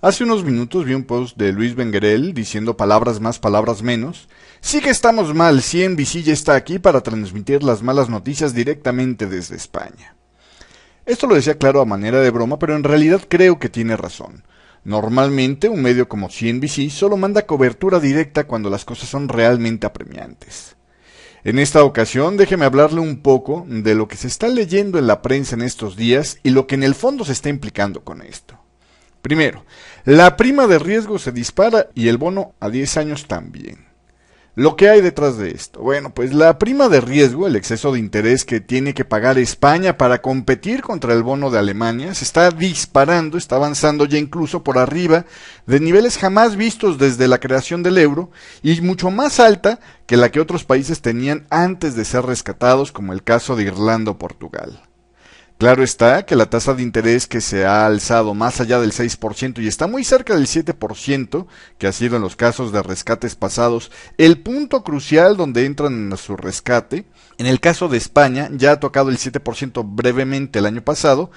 Hace unos minutos vi un post de Luis Benguerel diciendo palabras más, palabras menos. Sí que estamos mal, CNBC ya está aquí para transmitir las malas noticias directamente desde España. Esto lo decía claro a manera de broma, pero en realidad creo que tiene razón. Normalmente un medio como CNBC solo manda cobertura directa cuando las cosas son realmente apremiantes. En esta ocasión déjeme hablarle un poco de lo que se está leyendo en la prensa en estos días y lo que en el fondo se está implicando con esto. Primero, la prima de riesgo se dispara y el bono a 10 años también. ¿Lo que hay detrás de esto? Bueno, pues la prima de riesgo, el exceso de interés que tiene que pagar España para competir contra el bono de Alemania, se está disparando, está avanzando ya incluso por arriba de niveles jamás vistos desde la creación del euro y mucho más alta que la que otros países tenían antes de ser rescatados, como el caso de Irlanda o Portugal. Claro está que la tasa de interés que se ha alzado más allá del 6% y está muy cerca del 7%, que ha sido en los casos de rescates pasados el punto crucial donde entran en su rescate. En el caso de España ya ha tocado el 7% brevemente el año pasado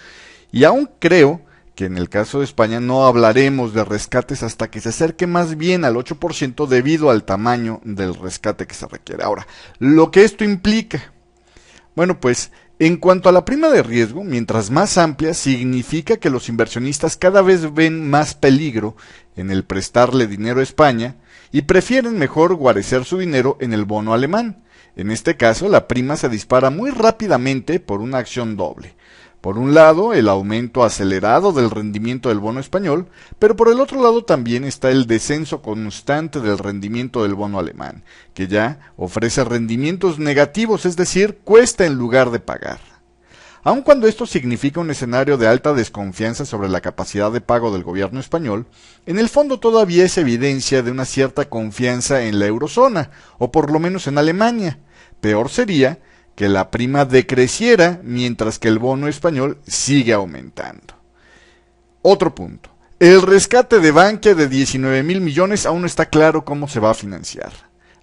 y aún creo que en el caso de España no hablaremos de rescates hasta que se acerque más bien al 8% debido al tamaño del rescate que se requiere. Ahora, lo que esto implica, bueno, pues en cuanto a la prima de riesgo, mientras más amplia, significa que los inversionistas cada vez ven más peligro en el prestarle dinero a España y prefieren mejor guarecer su dinero en el bono alemán. En este caso, la prima se dispara muy rápidamente por una acción doble. Por un lado, el aumento acelerado del rendimiento del bono español, pero por el otro lado también está el descenso constante del rendimiento del bono alemán, que ya ofrece rendimientos negativos, es decir, cuesta en lugar de pagar. Aun cuando esto significa un escenario de alta desconfianza sobre la capacidad de pago del gobierno español, en el fondo todavía es evidencia de una cierta confianza en la eurozona, o por lo menos en Alemania. Peor sería que la prima decreciera mientras que el bono español sigue aumentando. Otro punto. El rescate de Bankia de 19,000 millones aún no está claro cómo se va a financiar.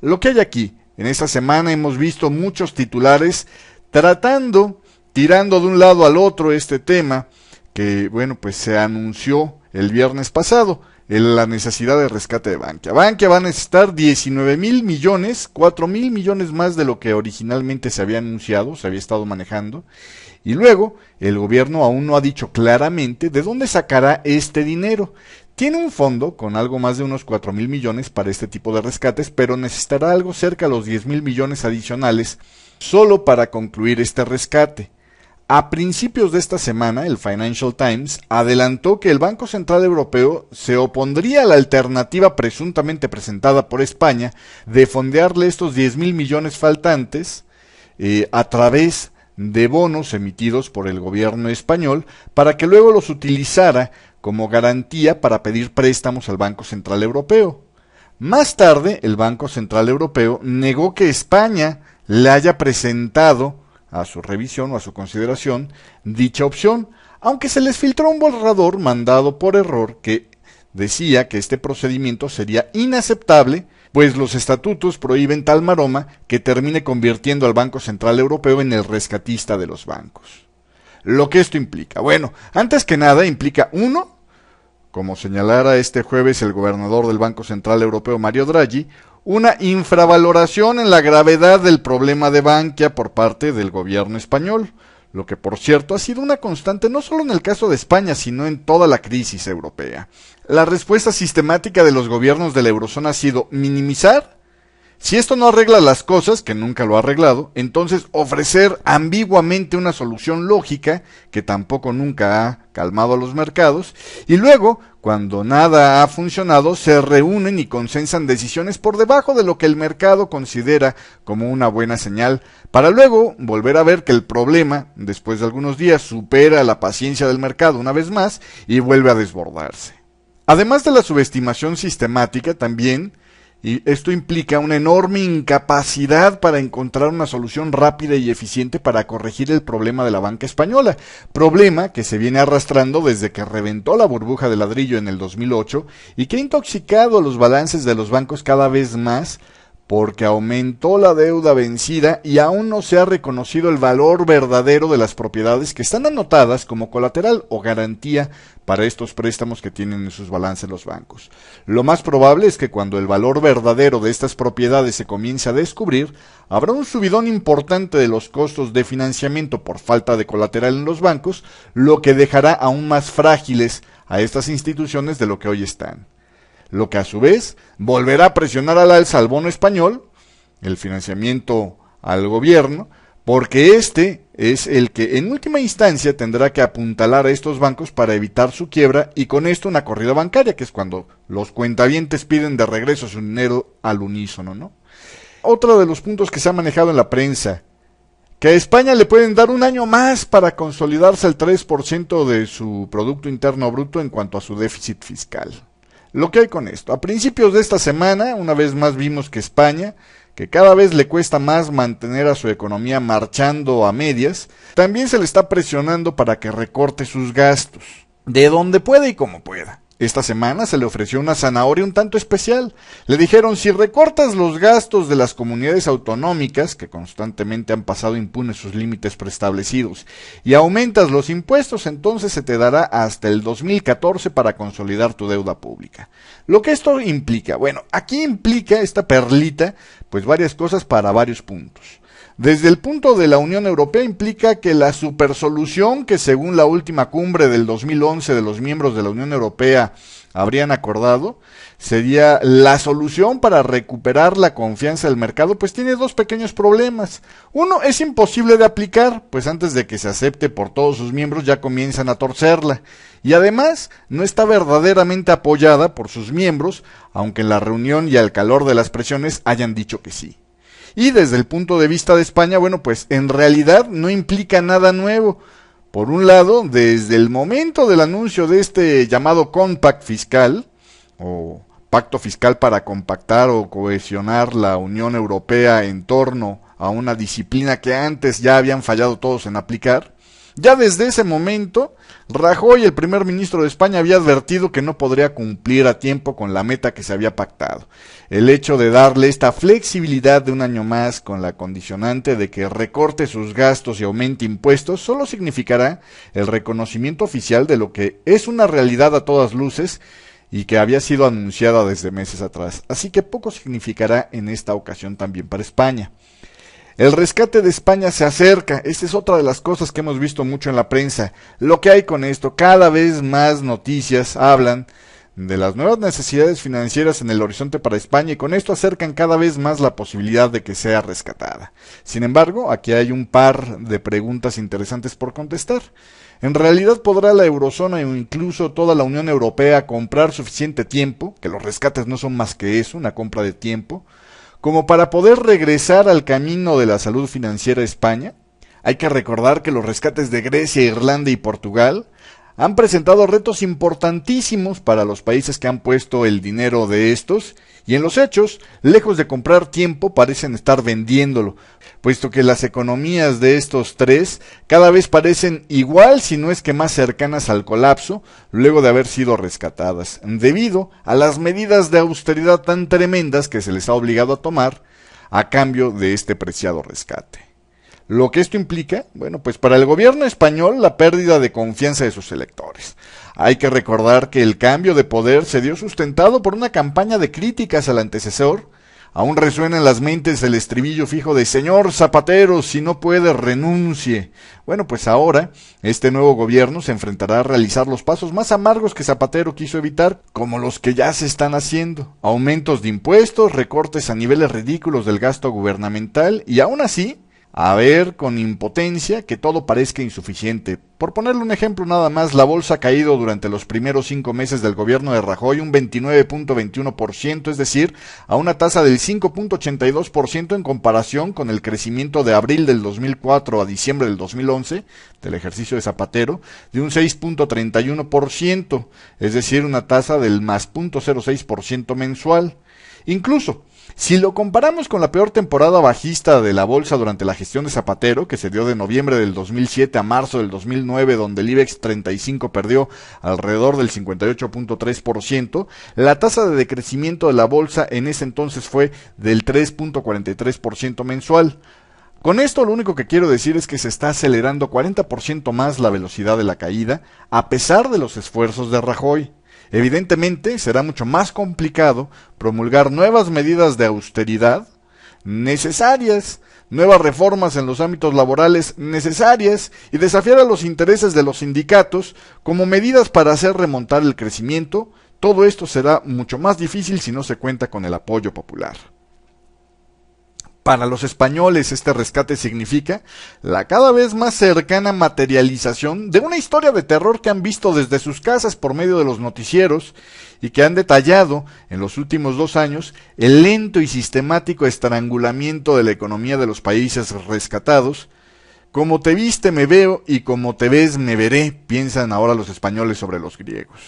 Lo que hay aquí, en esta semana hemos visto muchos titulares tirando de un lado al otro este tema, que bueno, pues se anunció el viernes pasado, la necesidad de rescate de Bankia. Bankia va a necesitar 19,000 millones, 4,000 millones más de lo que originalmente se había anunciado, se había estado manejando, y luego el gobierno aún no ha dicho claramente de dónde sacará este dinero. Tiene un fondo con algo más de unos 4,000 millones para este tipo de rescates, pero necesitará algo cerca a los 10,000 millones adicionales solo para concluir este rescate. A principios de esta semana, el Financial Times adelantó que el Banco Central Europeo se opondría a la alternativa presuntamente presentada por España de fondearle estos 10,000 millones faltantes a través de bonos emitidos por el gobierno español para que luego los utilizara como garantía para pedir préstamos al Banco Central Europeo. Más tarde, el Banco Central Europeo negó que España le haya presentado a su revisión o a su consideración dicha opción, aunque se les filtró un borrador mandado por error que decía que este procedimiento sería inaceptable, pues los estatutos prohíben tal maroma que termine convirtiendo al Banco Central Europeo en el rescatista de los bancos. Lo que esto implica, bueno, antes que nada implica uno, como señalara este jueves el gobernador del Banco Central Europeo Mario Draghi, una infravaloración en la gravedad del problema de Bankia por parte del gobierno español, lo que por cierto ha sido una constante no solo en el caso de España, sino en toda la crisis europea. La respuesta sistemática de los gobiernos de la eurozona ha sido minimizar. Si esto no arregla las cosas, que nunca lo ha arreglado, entonces ofrecer ambiguamente una solución lógica, que tampoco nunca ha calmado a los mercados, y luego, cuando nada ha funcionado, se reúnen y consensan decisiones por debajo de lo que el mercado considera como una buena señal, para luego volver a ver que el problema, después de algunos días, supera la paciencia del mercado una vez más y vuelve a desbordarse. Además de la subestimación sistemática, también y esto implica una enorme incapacidad para encontrar una solución rápida y eficiente para corregir el problema de la banca española, problema que se viene arrastrando desde que reventó la burbuja de ladrillo en el 2008 y que ha intoxicado los balances de los bancos cada vez más porque aumentó la deuda vencida y aún no se ha reconocido el valor verdadero de las propiedades que están anotadas como colateral o garantía para estos préstamos que tienen en sus balances los bancos. Lo más probable es que cuando el valor verdadero de estas propiedades se comience a descubrir, habrá un subidón importante de los costos de financiamiento por falta de colateral en los bancos, lo que dejará aún más frágiles a estas instituciones de lo que hoy están. Lo que a su vez volverá a presionar al alza al bono español, el financiamiento al gobierno, porque este es el que en última instancia tendrá que apuntalar a estos bancos para evitar su quiebra y con esto una corrida bancaria, que es cuando los cuentavientes piden de regreso su dinero al unísono, ¿no? Otro de los puntos que se ha manejado en la prensa, que a España le pueden dar un año más para consolidarse al 3% de su Producto Interno Bruto en cuanto a su déficit fiscal. Lo que hay con esto, a principios de esta semana, una vez más vimos que España, que cada vez le cuesta más mantener a su economía marchando a medias, también se le está presionando para que recorte sus gastos, de donde pueda y como pueda. Esta semana se le ofreció una zanahoria un tanto especial. Le dijeron, si recortas los gastos de las comunidades autonómicas, que constantemente han pasado impunes sus límites preestablecidos, y aumentas los impuestos, entonces se te dará hasta el 2014 para consolidar tu deuda pública. Lo que esto implica, bueno, aquí implica esta perlita, pues varias cosas para varios puntos. Desde el punto de la Unión Europea implica que la supersolución que según la última cumbre del 2011 de los miembros de la Unión Europea habrían acordado, sería la solución para recuperar la confianza del mercado, pues tiene dos pequeños problemas. Uno, es imposible de aplicar, pues antes de que se acepte por todos sus miembros ya comienzan a torcerla. Y además, no está verdaderamente apoyada por sus miembros, aunque en la reunión y al calor de las presiones hayan dicho que sí. Y desde el punto de vista de España, bueno, pues en realidad no implica nada nuevo. Por un lado, desde el momento del anuncio de este llamado compact fiscal, o pacto fiscal para compactar o cohesionar la Unión Europea en torno a una disciplina que antes ya habían fallado todos en aplicar, ya desde ese momento, Rajoy, el primer ministro de España, había advertido que no podría cumplir a tiempo con la meta que se había pactado. El hecho de darle esta flexibilidad de un año más con la condicionante de que recorte sus gastos y aumente impuestos solo significará el reconocimiento oficial de lo que es una realidad a todas luces y que había sido anunciada desde meses atrás. Así que poco significará en esta ocasión también para España. El rescate de España se acerca, esta es otra de las cosas que hemos visto mucho en la prensa. Lo que hay con esto, cada vez más noticias hablan de las nuevas necesidades financieras en el horizonte para España y con esto acercan cada vez más la posibilidad de que sea rescatada. Sin embargo, aquí hay un par de preguntas interesantes por contestar. ¿En realidad podrá la eurozona o incluso toda la Unión Europea comprar suficiente tiempo, que los rescates no son más que eso, una compra de tiempo, como para poder regresar al camino de la salud financiera a España? Hay que recordar que los rescates de Grecia, Irlanda y Portugal han presentado retos importantísimos para los países que han puesto el dinero de estos, y en los hechos, lejos de comprar tiempo, parecen estar vendiéndolo, puesto que las economías de estos tres cada vez parecen igual, si no es que más cercanas al colapso, luego de haber sido rescatadas, debido a las medidas de austeridad tan tremendas que se les ha obligado a tomar a cambio de este preciado rescate. Lo que esto implica, bueno, pues para el gobierno español la pérdida de confianza de sus electores. Hay que recordar que el cambio de poder se dio sustentado por una campaña de críticas al antecesor. Aún resuena en las mentes el estribillo fijo de «Señor Zapatero, si no puede, renuncie». Bueno, pues ahora este nuevo gobierno se enfrentará a realizar los pasos más amargos que Zapatero quiso evitar, como los que ya se están haciendo. Aumentos de impuestos, recortes a niveles ridículos del gasto gubernamental y aún así a ver con impotencia que todo parezca insuficiente. Por ponerle un ejemplo nada más, la bolsa ha caído durante los primeros 5 meses del gobierno de Rajoy un 29.21%, es decir, a una tasa del 5.82% en comparación con el crecimiento de abril del 2004 a diciembre del 2011, del ejercicio de Zapatero, de un 6.31%, es decir, una tasa del más 0.06% mensual. Incluso, Si lo comparamos con la peor temporada bajista de la bolsa durante la gestión de Zapatero, que se dio de noviembre del 2007 a marzo del 2009, donde el IBEX 35 perdió alrededor del 58.3%, la tasa de decrecimiento de la bolsa en ese entonces fue del 3.43% mensual. Con esto lo único que quiero decir es que se está acelerando 40% más la velocidad de la caída, a pesar de los esfuerzos de Rajoy. Evidentemente será mucho más complicado promulgar nuevas medidas de austeridad necesarias, nuevas reformas en los ámbitos laborales necesarias y desafiar a los intereses de los sindicatos como medidas para hacer remontar el crecimiento. Todo esto será mucho más difícil si no se cuenta con el apoyo popular. Para los españoles este rescate significa la cada vez más cercana materialización de una historia de terror que han visto desde sus casas por medio de los noticieros y que han detallado en los últimos 2 años el lento y sistemático estrangulamiento de la economía de los países rescatados. Como te viste me veo y como te ves me veré, piensan ahora los españoles sobre los griegos.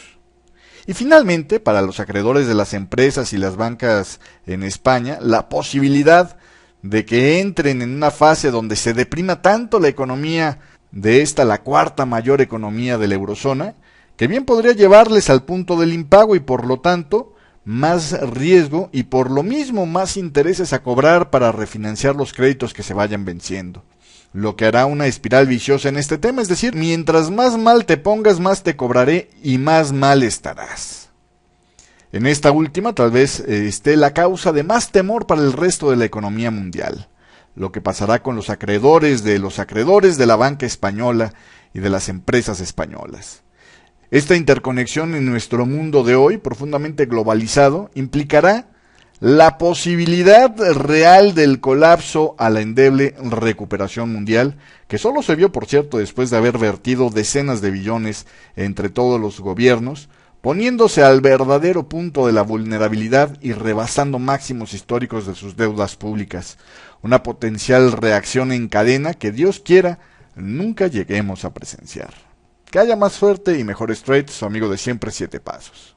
Y finalmente, para los acreedores de las empresas y las bancas en España, la posibilidad de que entren en una fase donde se deprima tanto la economía de esta, la cuarta mayor economía de la eurozona, que bien podría llevarles al punto del impago y por lo tanto más riesgo y por lo mismo más intereses a cobrar para refinanciar los créditos que se vayan venciendo. Lo que hará una espiral viciosa en este tema, es decir, mientras más mal te pongas, más te cobraré y más mal estarás. En esta última tal vez esté la causa de más temor para el resto de la economía mundial. Lo que pasará con los acreedores de la banca española y de las empresas españolas. Esta interconexión en nuestro mundo de hoy, profundamente globalizado, implicará la posibilidad real del colapso a la endeble recuperación mundial, que solo se vio, por cierto, después de haber vertido decenas de billones entre todos los gobiernos, poniéndose al verdadero punto de la vulnerabilidad y rebasando máximos históricos de sus deudas públicas. Una potencial reacción en cadena que Dios quiera nunca lleguemos a presenciar. Que haya más suerte y mejores trades, su amigo de siempre, 7 Pasos.